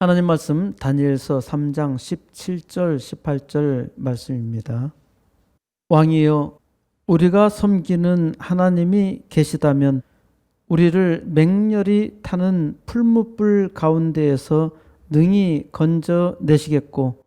하나님 말씀 다니엘서 3장 17절 18절 말씀입니다. 왕이여, 우리가 섬기는 하나님이 계시다면 우리를 맹렬히 타는 풀무불 가운데에서 능히 건져내시겠고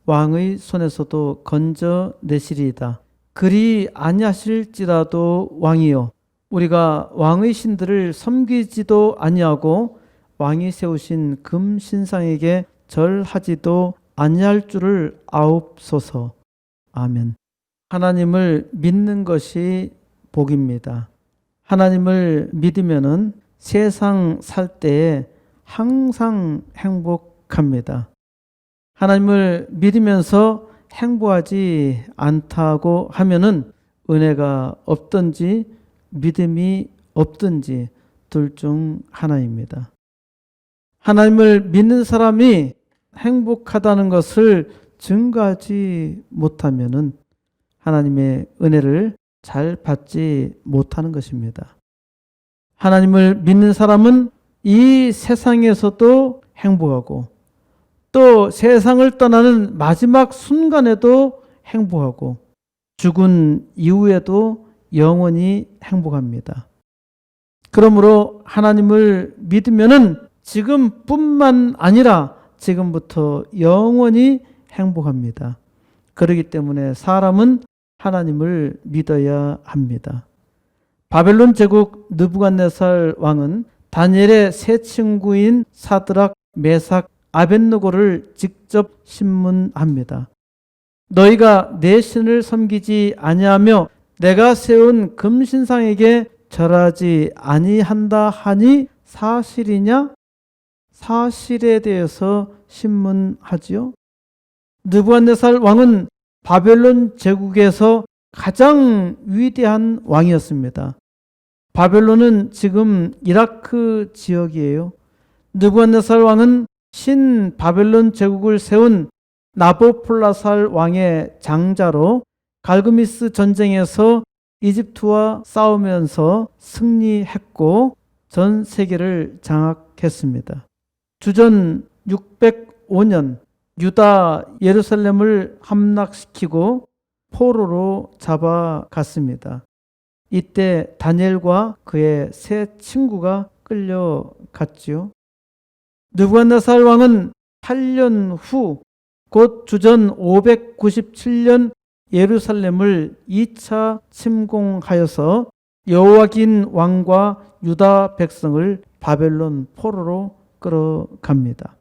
왕의 손에서도 건져내시리이다. 그리 아니하실지라도 왕이여, 우리가 왕의 신들을 섬기지도 아니하고 왕이 세우신 금 신상에게 절하지도 아니할 줄을 아옵소서. 아멘. 하나님을 믿는 것이 복입니다. 하나님을 믿으면은 세상 살 때에 항상 행복합니다. 하나님을 믿으면서 행복하지 않다고 하면은 은혜가 없든지 믿음이 없든지 둘 중 하나입니다. 하나님을 믿는 사람이 행복하다는 것을 증거하지 못하면은 하나님의 은혜를 잘 받지 못하는 것입니다. 하나님을 믿는 사람은 이 세상에서도 행복하고 또 세상을 떠나는 마지막 순간에도 행복하고 죽은 이후에도 영원히 행복합니다. 그러므로 하나님을 믿으면은 지금뿐만 아니라 지금부터 영원히 행복합니다. 그렇기 때문에 사람은 하나님을 믿어야 합니다. 바벨론 제국 느부갓네살 왕은 다니엘의 세 친구인 사드락, 메삭, 아벳느고를 직접 신문합니다. 너희가 내 신을 섬기지 아니하며 내가 세운 금신상에게 절하지 아니한다 하니 사실이냐? 사실에 대해서 신문하지요. 느부갓네살 왕은 바벨론 제국에서 가장 위대한 왕이었습니다. 바벨론은 지금 이라크 지역이에요. 느부갓네살 왕은 신 바벨론 제국을 세운 나보폴라살 왕의 장자로 갈그미스 전쟁에서 이집트와 싸우면서 승리했고 전 세계를 장악했습니다. 주전 605년 유다 예루살렘을 함락시키고 포로로 잡아갔습니다. 이때 다니엘과 그의 세 친구가 끌려갔지요. 느부갓네살 왕은 8년 후 곧 주전 597년 예루살렘을 2차 침공하여서 여호와긴 왕과 유다 백성을 바벨론 포로로 끌어갑니다.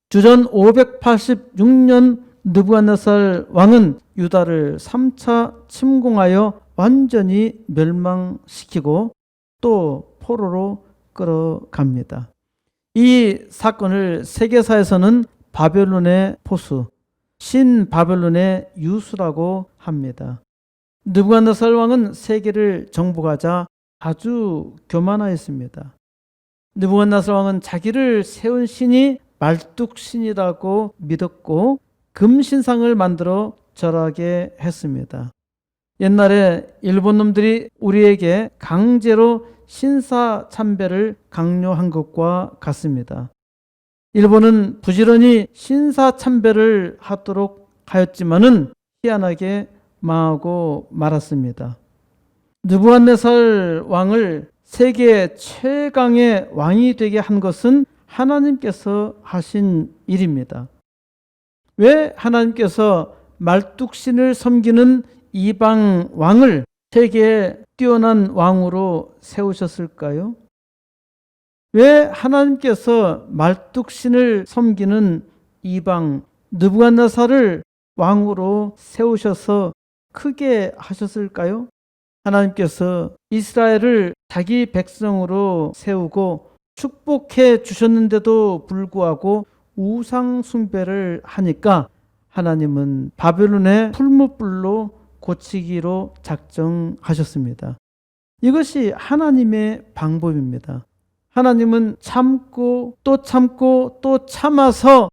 주전 586년 느부갓네살 왕은 유다를 3차 침공하여 완전히 멸망시키고 또 포로로 끌어갑니다. 이 사건을 세계사에서는 바벨론의 포수, 신 바벨론의 유수라고 합니다. 느부갓네살 왕은 세계를 정복하자 아주 교만하였습니다. 느부갓네살 왕은 자기를 세운 신이 말뚝신이라고 믿었고 금신상을 만들어 절하게 했습니다. 옛날에 일본 놈들이 우리에게 강제로 신사참배를 강요한 것과 같습니다. 일본은 부지런히 신사참배를 하도록 하였지만은 희한하게 망하고 말았습니다. 느부갓네살 왕을 세계 최강의 왕이 되게 한 것은 하나님께서 하신 일입니다. 왜 하나님께서 말뚝신을 섬기는 이방 왕을 세계에 뛰어난 왕으로 세우셨을까요? 왜 하나님께서 말뚝신을 섬기는 이방 느부갓네살을 왕으로 세우셔서 크게 하셨을까요? 하나님께서 이스라엘을 자기 백성으로 세우고 축복해 주셨는데도 불구하고 우상 숭배를 하니까 하나님은 바벨론의 풀무불로 고치기로 작정하셨습니다. 이것이 하나님의 방법입니다. 하나님은 참고 또 참고 또 참아서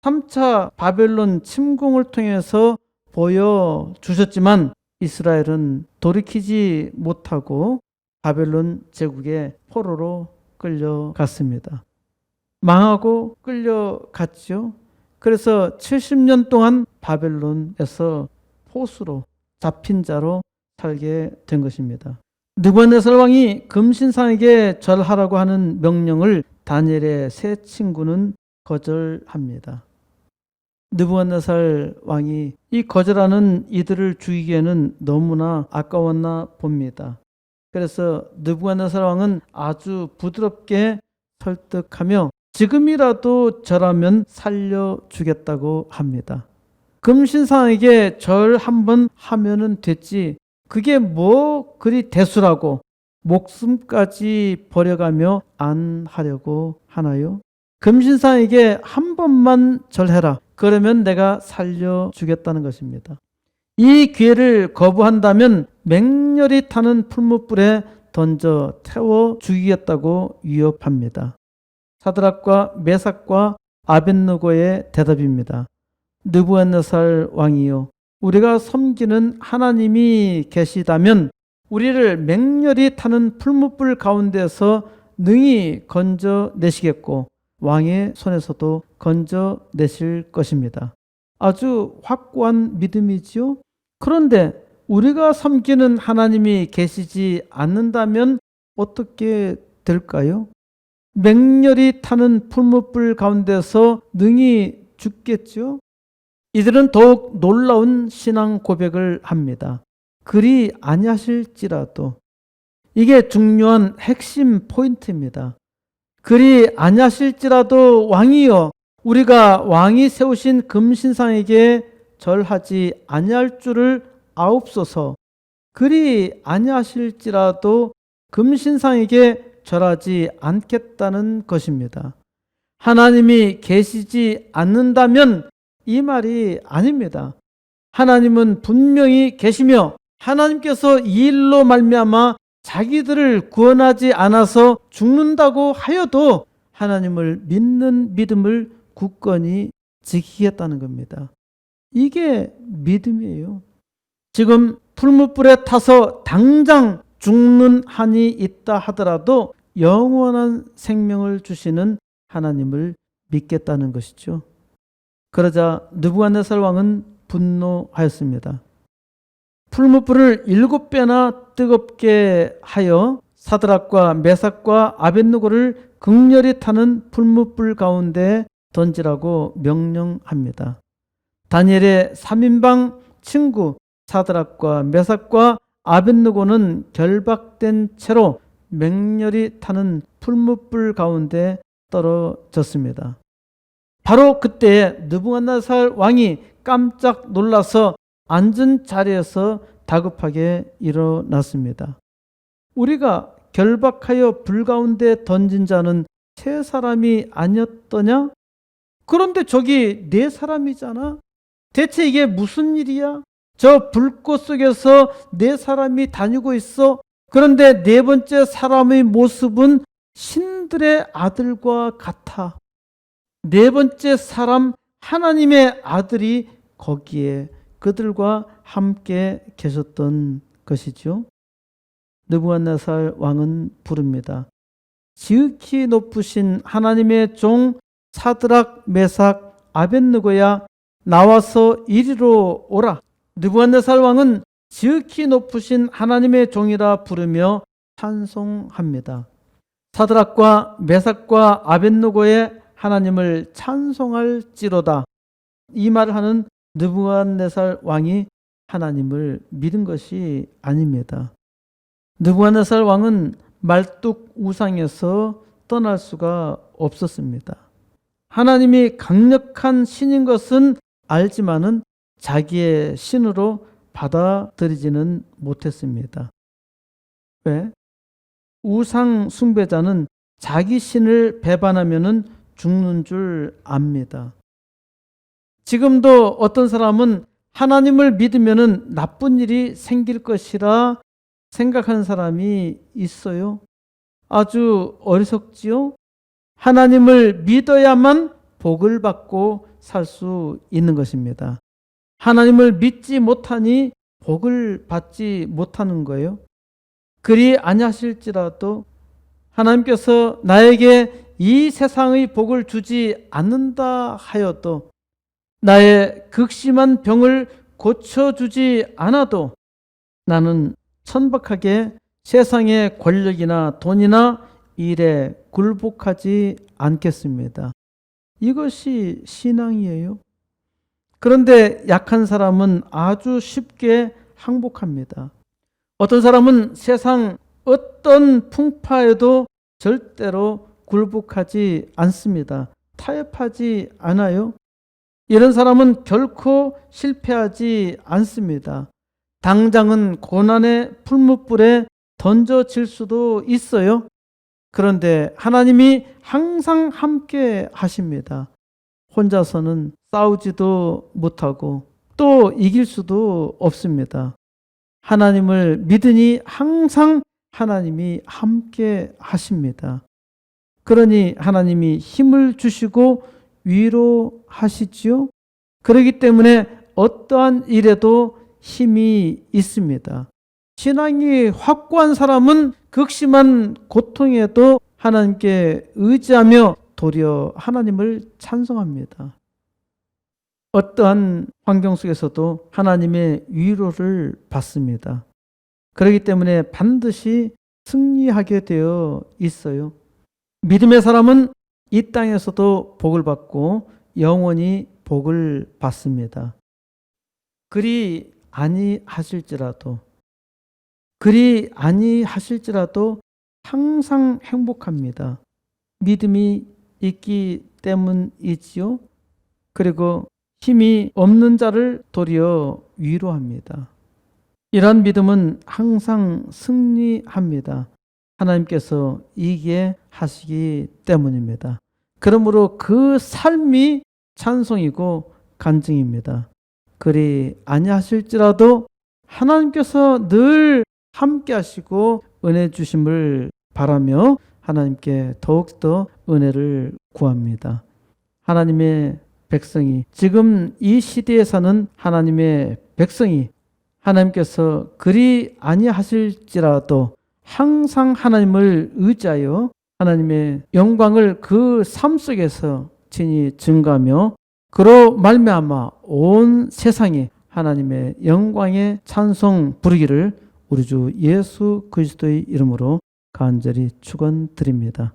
3차 바벨론 침공을 통해서 보여주셨지만 이스라엘은 돌이키지 못하고 바벨론 제국의 포로로 끌려갔습니다. 망하고 끌려갔죠. 그래서 70년 동안 바벨론에서 포수로 잡힌 자로 살게 된 것입니다. 느부갓네살 왕이 금신상에게 절하라고 하는 명령을 다니엘의 세 친구는 거절합니다. 느부갓네살 왕이 이 거절하는 이들을 죽이기에는 너무나 아까웠나 봅니다. 그래서 느부갓네살 왕은 아주 부드럽게 설득하며 지금이라도 절하면 살려주겠다고 합니다. 금신상에게 절 한번 하면은 됐지, 그게 뭐 그리 대수라고 목숨까지 버려가며 안 하려고 하나요? 금신상에게 한 번만 절해라. 그러면 내가 살려주겠다는 것입니다. 이 기회를 거부한다면 맹렬히 타는 풀무불에 던져 태워 죽이겠다고 위협합니다. 사드락과 메삭과 아벳느고의 대답입니다. 느부갓네살 왕이요, 우리가 섬기는 하나님이 계시다면 우리를 맹렬히 타는 풀무불 가운데서 능히 건져내시겠고 왕의 손에서도 건져내실 것입니다. 아주 확고한 믿음이지요. 그런데 우리가 섬기는 하나님이 계시지 않는다면 어떻게 될까요? 맹렬히 타는 풀무불 가운데서 능히 죽겠죠. 이들은 더욱 놀라운 신앙 고백을 합니다. 그리 아니하실지라도, 이게 중요한 핵심 포인트입니다. 그리 아니하실지라도 왕이여, 우리가 왕이 세우신 금신상에게 절하지 아니할 줄을 아옵소서. 그리 아니하실지라도 금신상에게 절하지 않겠다는 것입니다. 하나님이 계시지 않는다면 이 말이 아닙니다. 하나님은 분명히 계시며 하나님께서 이 일로 말미암아 자기들을 구원하지 않아서 죽는다고 하여도 하나님을 믿는 믿음을 굳건히 지키겠다는 겁니다. 이게 믿음이에요. 지금 풀무불에 타서 당장 죽는 한이 있다 하더라도 영원한 생명을 주시는 하나님을 믿겠다는 것이죠. 그러자 느부갓네살 왕은 분노하였습니다. 풀무불을 7배나 뜨겁게 하여 사드락과 메삭과 아벳느고를 극렬히 타는 풀무불 가운데 던지라고 명령합니다. 다니엘의 3인방 친구 사드락과 메삭과 아벳느고는 결박된 채로 맹렬히 타는 풀무불 가운데 떨어졌습니다. 바로 그때 느부갓네살 왕이 깜짝 놀라서 앉은 자리에서 다급하게 일어났습니다. 우리가 결박하여 불 가운데 던진 자는 세 사람이 아니었더냐? 그런데 저기 네 사람이잖아. 대체 이게 무슨 일이야? 저 불꽃 속에서 네 사람이 다니고 있어. 그런데 네 번째 사람의 모습은 신들의 아들과 같아. 네 번째 사람 하나님의 아들이 거기에 그들과 함께 계셨던 것이죠. 느부갓네살 왕은 부릅니다. 지극히 높으신 하나님의 종 사드락 메삭 아벳느고야, 나와서 이리로 오라. 느부갓네살 왕은 지극히 높으신 하나님의 종이라 부르며 찬송합니다. 사드락과 메삭과 아벳느고의 하나님을 찬송할지로다. 이 말을 하는 느부갓네살 왕이 하나님을 믿은 것이 아닙니다. 느부갓네살 왕은 말뚝 우상에서 떠날 수가 없었습니다. 하나님이 강력한 신인 것은 알지만은 자기의 신으로 받아들이지는 못했습니다. 왜? 우상 숭배자는 자기 신을 배반하면은 죽는 줄 압니다. 지금도 어떤 사람은 하나님을 믿으면은 나쁜 일이 생길 것이라 생각하는 사람이 있어요. 아주 어리석지요? 하나님을 믿어야만 복을 받고 살 수 있는 것입니다. 하나님을 믿지 못하니 복을 받지 못하는 거예요. 그리 아니하실지라도 하나님께서 나에게 이 세상의 복을 주지 않는다 하여도, 나의 극심한 병을 고쳐주지 않아도 나는 천박하게 세상의 권력이나 돈이나 일에 굴복하지 않겠습니다. 이것이 신앙이에요. 그런데 약한 사람은 아주 쉽게 항복합니다. 어떤 사람은 세상 어떤 풍파에도 절대로 굴복하지 않습니다. 타협하지 않아요. 이런 사람은 결코 실패하지 않습니다. 당장은 고난의 풀무불에 던져질 수도 있어요. 그런데 하나님이 항상 함께 하십니다. 혼자서는 싸우지도 못하고 또 이길 수도 없습니다. 하나님을 믿으니 항상 하나님이 함께 하십니다. 그러니 하나님이 힘을 주시고 위로하시지요. 그렇기 때문에 어떠한 일에도 힘이 있습니다. 신앙이 확고한 사람은 극심한 고통에도 하나님께 의지하며 도리어 하나님을 찬송합니다. 어떠한 환경 속에서도 하나님의 위로를 받습니다. 그렇기 때문에 반드시 승리하게 되어 있어요. 믿음의 사람은 이 땅에서도 복을 받고 영원히 복을 받습니다. 그리 아니하실지라도 항상 행복합니다. 믿음이 있기 때문이지요. 그리고 힘이 없는 자를 도리어 위로합니다. 이러한 믿음은 항상 승리합니다. 하나님께서 이기게 하시기 때문입니다. 그러므로 그 삶이 찬송이고 간증입니다. 그리 아니하실지라도 하나님께서 늘 함께 하시고 은혜 주심을 바라며 하나님께 더욱더 은혜를 구합니다. 하나님의 백성이, 지금 이 시대에 사는 하나님의 백성이 하나님께서 그리 아니하실지라도 항상 하나님을 의지하여 하나님의 영광을 그 삶 속에서 친히 증거하며 그로 말미암아 온 세상에 하나님의 영광의 찬송 부르기를 우리 주 예수 그리스도의 이름으로 간절히 축원드립니다.